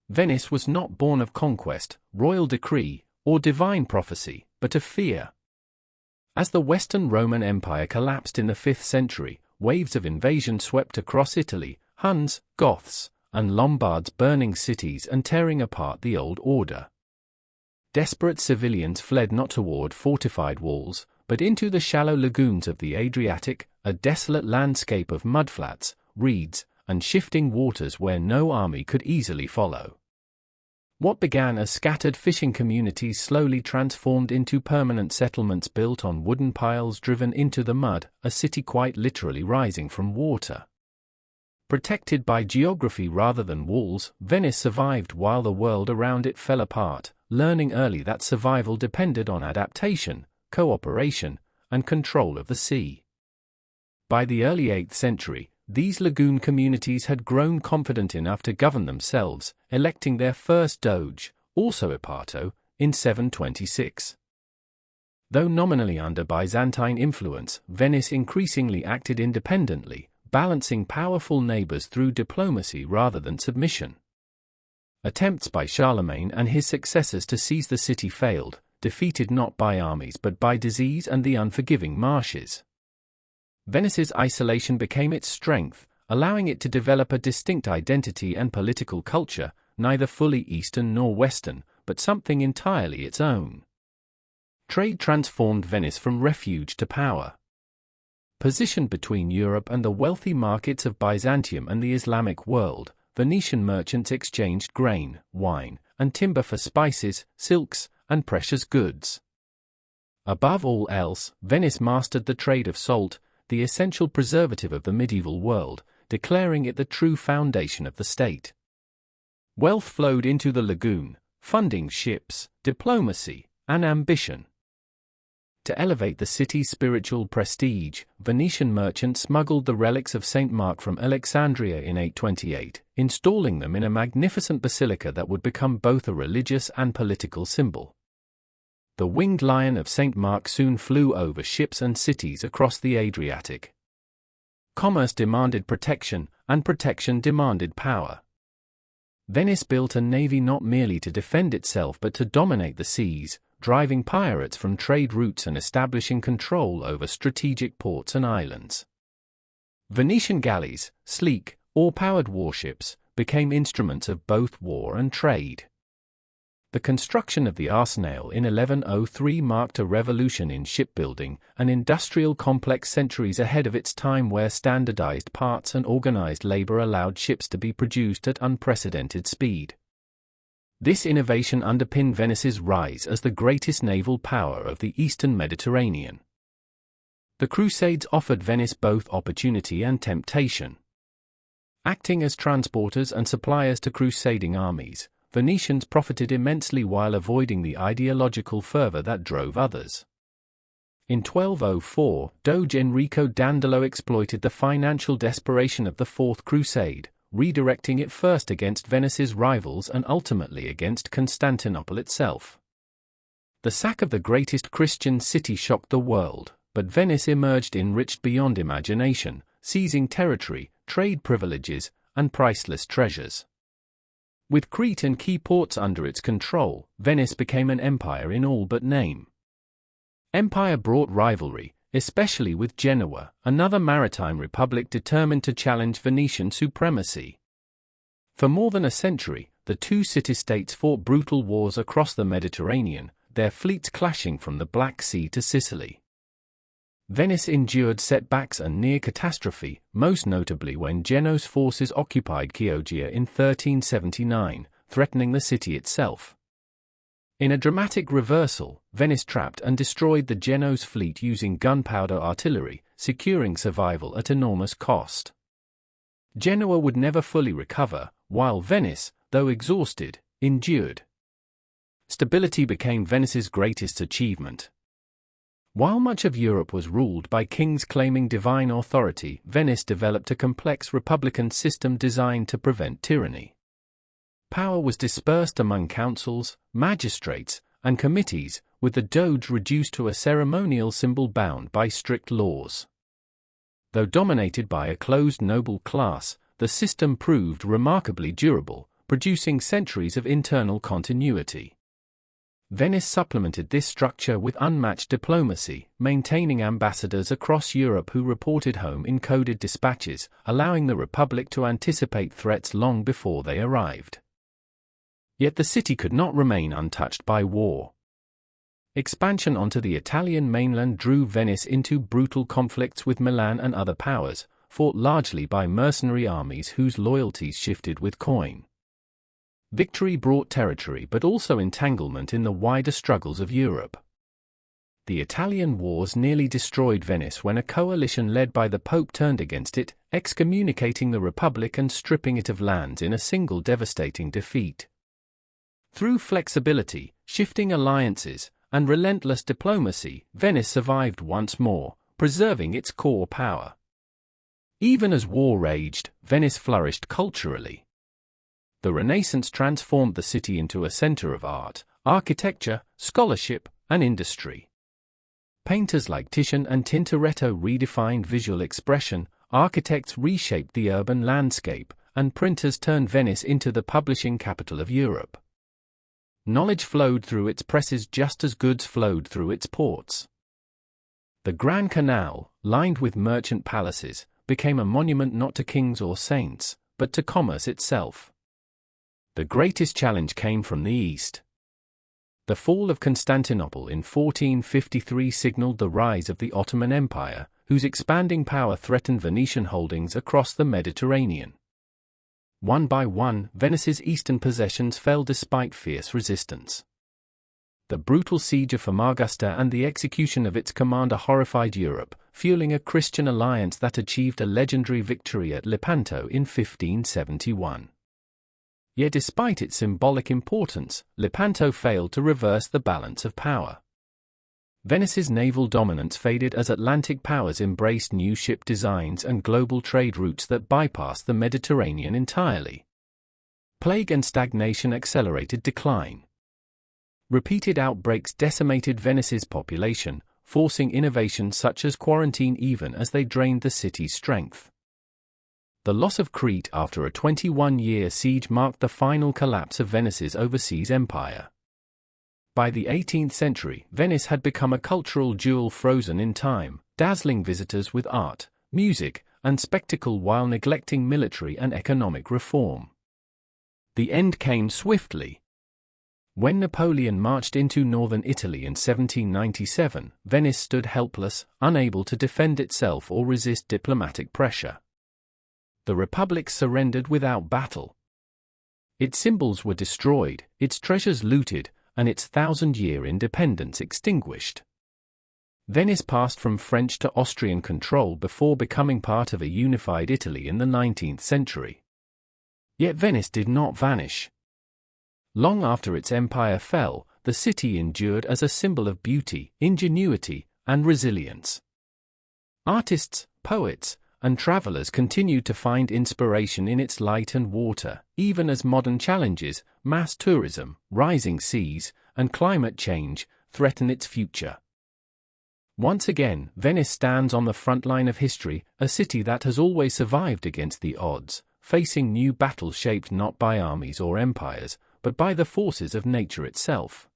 Venice was not born of conquest, royal decree, or divine prophecy, but of fear. As the Western Roman Empire collapsed in the 5th century, waves of invasion swept across Italy, Huns, Goths, and Lombards burning cities and tearing apart the old order. Desperate civilians fled not toward fortified walls, but into the shallow lagoons of the Adriatic, a desolate landscape of mudflats, reeds, and shifting waters where no army could easily follow. What began as scattered fishing communities slowly transformed into permanent settlements built on wooden piles driven into the mud, a city quite literally rising from water. Protected by geography rather than walls, Venice survived while the world around it fell apart, learning early that survival depended on adaptation, cooperation, and control of the sea. By the early 8th century, these lagoon communities had grown confident enough to govern themselves, electing their first doge, also Epato, in 726. Though nominally under Byzantine influence, Venice increasingly acted independently, balancing powerful neighbors through diplomacy rather than submission. Attempts by Charlemagne and his successors to seize the city failed, defeated not by armies but by disease and the unforgiving marshes. Venice's isolation became its strength, allowing it to develop a distinct identity and political culture, neither fully Eastern nor Western, but something entirely its own. Trade transformed Venice from refuge to power. Positioned between Europe and the wealthy markets of Byzantium and the Islamic world, Venetian merchants exchanged grain, wine, and timber for spices, silks, and precious goods. Above all else, Venice mastered the trade of salt, the essential preservative of the medieval world, declaring it the true foundation of the state. Wealth flowed into the lagoon, funding ships, diplomacy, and ambition. To elevate the city's spiritual prestige, Venetian merchants smuggled the relics of St. Mark from Alexandria in 828, installing them in a magnificent basilica that would become both a religious and political symbol. The winged lion of St. Mark soon flew over ships and cities across the Adriatic. Commerce demanded protection, and protection demanded power. Venice built a navy not merely to defend itself but to dominate the seas, driving pirates from trade routes and establishing control over strategic ports and islands. Venetian galleys, sleek, oar-powered warships, became instruments of both war and trade. The construction of the Arsenale in 1103 marked a revolution in shipbuilding, an industrial complex centuries ahead of its time where standardized parts and organized labor allowed ships to be produced at unprecedented speed. This innovation underpinned Venice's rise as the greatest naval power of the Eastern Mediterranean. The Crusades offered Venice both opportunity and temptation. Acting as transporters and suppliers to crusading armies, Venetians profited immensely while avoiding the ideological fervor that drove others. In 1204, Doge Enrico Dandolo exploited the financial desperation of the Fourth Crusade, redirecting it first against Venice's rivals and ultimately against Constantinople itself. The sack of the greatest Christian city shocked the world, but Venice emerged enriched beyond imagination, seizing territory, trade privileges, and priceless treasures. With Crete and key ports under its control, Venice became an empire in all but name. Empire brought rivalry, especially with Genoa, another maritime republic determined to challenge Venetian supremacy. For more than a century, the two city-states fought brutal wars across the Mediterranean, their fleets clashing from the Black Sea to Sicily. Venice endured setbacks and near catastrophe, most notably when Genoa's forces occupied Chioggia in 1379, threatening the city itself. In a dramatic reversal, Venice trapped and destroyed the Genoese fleet using gunpowder artillery, securing survival at enormous cost. Genoa would never fully recover, while Venice, though exhausted, endured. Stability became Venice's greatest achievement. While much of Europe was ruled by kings claiming divine authority, Venice developed a complex republican system designed to prevent tyranny. Power was dispersed among councils, magistrates, and committees, with the doge reduced to a ceremonial symbol bound by strict laws. Though dominated by a closed noble class, the system proved remarkably durable, producing centuries of internal continuity. Venice supplemented this structure with unmatched diplomacy, maintaining ambassadors across Europe who reported home in coded dispatches, allowing the Republic to anticipate threats long before they arrived. Yet the city could not remain untouched by war. Expansion onto the Italian mainland drew Venice into brutal conflicts with Milan and other powers, fought largely by mercenary armies whose loyalties shifted with coin. Victory brought territory but also entanglement in the wider struggles of Europe. The Italian wars nearly destroyed Venice when a coalition led by the Pope turned against it, excommunicating the Republic and stripping it of lands in a single devastating defeat. Through flexibility, shifting alliances, and relentless diplomacy, Venice survived once more, preserving its core power. Even as war raged, Venice flourished culturally. The Renaissance transformed the city into a center of art, architecture, scholarship, and industry. Painters like Titian and Tintoretto redefined visual expression, architects reshaped the urban landscape, and printers turned Venice into the publishing capital of Europe. Knowledge flowed through its presses just as goods flowed through its ports. The Grand Canal, lined with merchant palaces, became a monument not to kings or saints, but to commerce itself. The greatest challenge came from the east. The fall of Constantinople in 1453 signaled the rise of the Ottoman Empire, whose expanding power threatened Venetian holdings across the Mediterranean. One by one, Venice's eastern possessions fell despite fierce resistance. The brutal siege of Famagusta and the execution of its commander horrified Europe, fueling a Christian alliance that achieved a legendary victory at Lepanto in 1571. Yet despite its symbolic importance, Lepanto failed to reverse the balance of power. Venice's naval dominance faded as Atlantic powers embraced new ship designs and global trade routes that bypassed the Mediterranean entirely. Plague and stagnation accelerated decline. Repeated outbreaks decimated Venice's population, forcing innovations such as quarantine even as they drained the city's strength. The loss of Crete after a 21-year siege marked the final collapse of Venice's overseas empire. By the 18th century, Venice had become a cultural jewel frozen in time, dazzling visitors with art, music, and spectacle while neglecting military and economic reform. The end came swiftly. When Napoleon marched into northern Italy in 1797, Venice stood helpless, unable to defend itself or resist diplomatic pressure. The Republic surrendered without battle. Its symbols were destroyed, its treasures looted, and its 1,000-year independence extinguished. Venice passed from French to Austrian control before becoming part of a unified Italy in the 19th century. Yet Venice did not vanish. Long after its empire fell, the city endured as a symbol of beauty, ingenuity, and resilience. Artists, poets, and travelers continued to find inspiration in its light and water, even as modern challenges, mass tourism, rising seas, and climate change, threaten its future. Once again, Venice stands on the front line of history, a city that has always survived against the odds, facing new battles shaped not by armies or empires, but by the forces of nature itself.